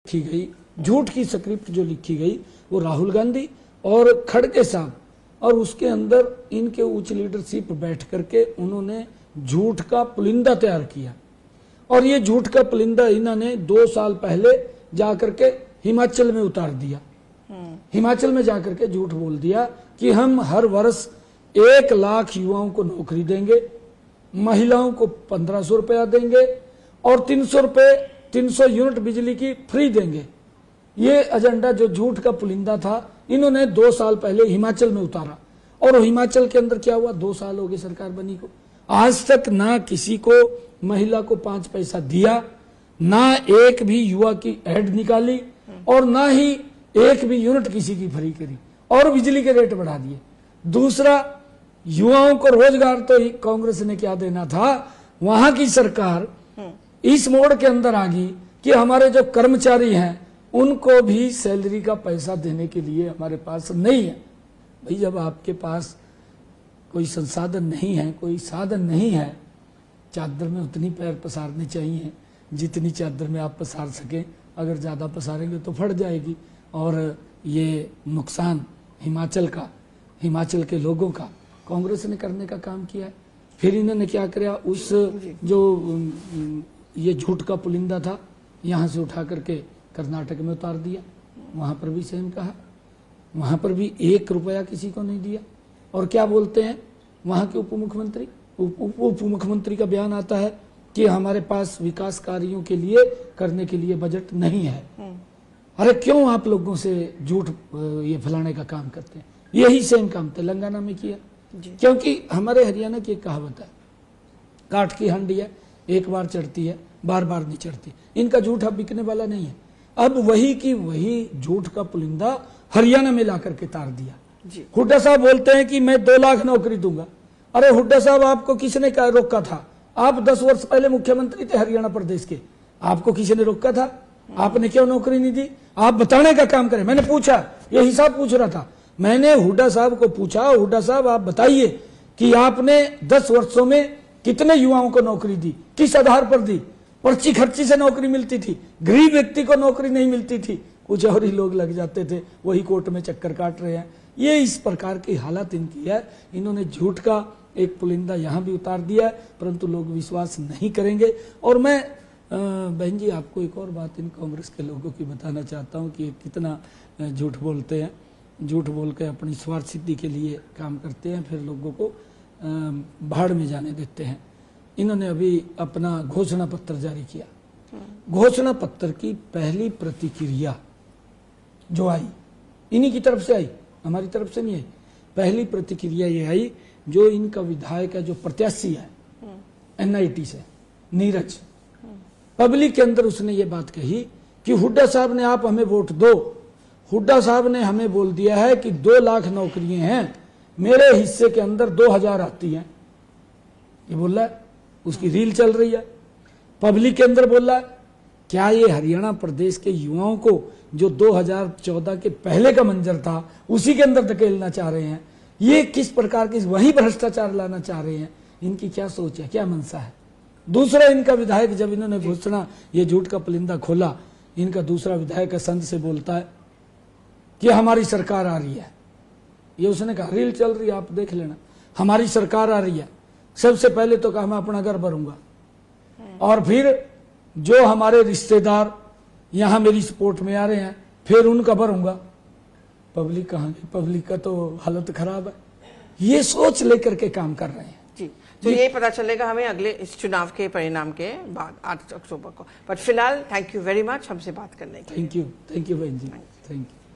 लिखी गई, झूठ की स्क्रिप्ट जो लिखी गई वो राहुल गांधी और खड़गे साहब और उसके अंदर इनके उच्च लीडरशिप बैठ करके उन्होंने झूठ का पुलिंदा तैयार किया। और ये झूठ का पुलिंदा इन्होंने 2 साल पहले जाकर के हिमाचल में उतार दिया। हिमाचल में जाकर के झूठ बोल दिया कि हम हर वर्ष 1 लाख युवाओं को नौकरी देंगे, महिलाओं को 1500 रुपया देंगे और 300 यूनिट बिजली की फ्री देंगे। ये एजेंडा जो झूठ का पुलिंदा था इन्होंने 2 साल पहले हिमाचल में उतारा। और हिमाचल के अंदर क्या हुआ, 2 साल हो गए सरकार बनी को, आज तक ना किसी को महिला को 5 पैसा दिया, ना एक भी युवा की ऐड निकाली और ना ही एक भी यूनिट किसी की फ्री करी और बिजली के रेट बढ़ा दिए। दूसरा, युवाओं को रोजगार तो कांग्रेस ने क्या देना था, वहां की सरकार इस मोड़ के अंदर आ गई कि हमारे जो कर्मचारी हैं उनको भी सैलरी का पैसा देने के लिए हमारे पास नहीं है। भाई जब आपके पास कोई संसाधन नहीं है, कोई साधन नहीं है, चादर में उतनी पैर पसारनी चाहिए जितनी चादर में आप पसार सकें। अगर ज्यादा पसारेंगे तो फट जाएगी और ये नुकसान हिमाचल के लोगों का कांग्रेस ने करने का काम किया है। फिर इन्होंने क्या किया, उस जो ये झूठ का पुलिंदा था यहाँ से उठा करके कर्नाटक में उतार दिया। वहां पर भी सेम कहा, वहां पर भी 1 रुपया किसी को नहीं दिया। और क्या बोलते हैं वहां के उप मुख्यमंत्री का बयान आता है कि हमारे पास विकास कार्यों के लिए करने के लिए बजट नहीं है। अरे क्यों आप लोगों से झूठ ये फैलाने का काम करते हैं? यही सेम काम तेलंगाना में किया, क्योंकि हमारे हरियाणा की एक कहावत है, काठ की हांडी है, एक बार चढ़ती है, बार बार नहीं चढ़ती। इनका झूठ अब बिकने वाला नहीं है। अब वही की वही झूठ का पुलिंदा हरियाणा में ला करके तार दिया। हुड्डा साहब बोलते हैं कि मैं 2 लाख नौकरी दूंगा। अरे हुड्डा साहब, आपको किसने रोका था? आप 10 वर्ष पहले मुख्यमंत्री थे हरियाणा प्रदेश के, आपको किसी ने रोका था? आपने क्यों नौकरी नहीं दी? आप बताने का काम करें। मैंने पूछा, ये हिसाब पूछ रहा था, मैंने हुड्डा साहब को पूछा, हुड्डा साहब आप बताइए कि आपने 10 वर्षों में कितने युवाओं को नौकरी दी, किस आधार पर दी? पर्ची खर्ची से नौकरी मिलती थी, गरीब व्यक्ति को नौकरी नहीं मिलती थी, कुछ और ही लोग लग जाते थे, वही कोर्ट में चक्कर काट रहे हैं। ये इस प्रकार की हालत इनकी है। इन्होंने झूठ का एक पुलिंदा यहाँ भी उतार दिया है, परंतु लोग विश्वास नहीं करेंगे। और मैं बहन जी आपको एक और बात इन कांग्रेस के लोगों की बताना चाहता हूँ कि ये कितना झूठ बोलते हैं। झूठ बोल के अपनी स्वार्थ सिद्धि के लिए काम करते हैं, फिर लोगों को भाड़ में जाने देते हैं। इन्होंने अभी अपना घोषणा पत्र जारी किया। घोषणा पत्र की पहली प्रतिक्रिया जो आई इन्हीं की तरफ से आई, हमारी तरफ से नहीं आई। पहली प्रतिक्रिया ये आई जो इनका विधायक है, जो प्रत्याशी है NIT से, नीरज, पब्लिक के अंदर उसने ये बात कही कि हुड्डा साहब ने आप हमें वोट दो। हुड्डा साहब ने हमें बोल दिया है कि 2 लाख नौकरियां हैं, मेरे हिस्से के अंदर 2000 आती हैं। ये बोल रहा है, उसकी रील चल रही है, पब्लिक के अंदर बोल रहा है। क्या ये हरियाणा प्रदेश के युवाओं को जो 2014 के पहले का मंजर था उसी के अंदर धकेलना चाह रहे हैं? ये किस प्रकार की वही भ्रष्टाचार लाना चाह रहे हैं? इनकी क्या सोच है, क्या मनसा है? दूसरा, इनका विधायक जब इन्होंने घोषणा ये झूठ का पुलिंदा खोला, इनका दूसरा विधायक संत से बोलता है कि हमारी सरकार आ रही है। ये उसने कहा, रील चल रही है, आप देख लेना, हमारी सरकार आ रही है। सबसे पहले तो कहा मैं अपना घर भरूंगा, और फिर जो हमारे रिश्तेदार यहां मेरी सपोर्ट में आ रहे हैं फिर उनका भरूंगा। पब्लिक कहां गई? पब्लिक का तो हालत खराब है। ये सोच लेकर के काम कर रहे हैं जी। तो ये पता चलेगा हमें अगले इस चुनाव के परिणाम के बाद 8 अक्टूबर को। बट फिलहाल थैंक यू वेरी मच हमसे बात करने के लिए। थैंक यू बहन जी, थैंक यू।